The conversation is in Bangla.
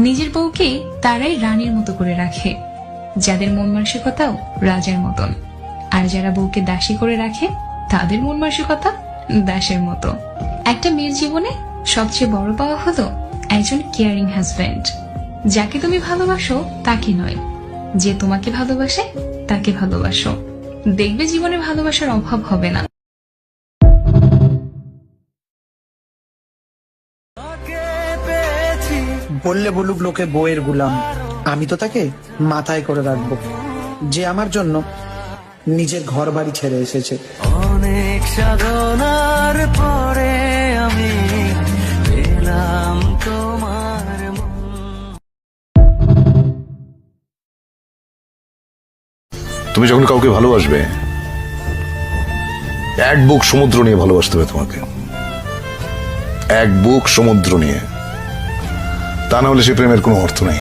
নিজের বউকে তারাই রানীর মতো করে রাখে, যাদের মন মানসিকতাও রাজার মতন। আর যারা বউকে দাসী করে রাখে, তাদের মন মানসিকতা দাসের মতো। একটা মেয়ের জীবনে সবচেয়ে বড় পাওয়া হলো একজন কেয়ারিং হাজব্যান্ড। যাকে তুমি ভালোবাসো তাকে নয়, যে তোমাকে ভালোবাসে তাকে ভালোবাসো। দেখবে জীবনে ভালোবাসার অভাব হবে না। বললে বলুক লোকে বউয়ের গুলাম, আমি তো তাকে মাথায় করে রাখবো, যে আমার জন্য নিজের ঘর বাড়ি ছেড়ে এসেছে। অনেক সাধনার পরে আমি পেলাম তোমার মন। তুমি যখন কাউকে ভালোবাসবে, এক বুক সমুদ্র নিয়ে ভালোবাসতে হবে তোমাকে, এক বুক সমুদ্র নিয়ে। তা না হলে সে প্রেমের কোনো অর্থ নেই।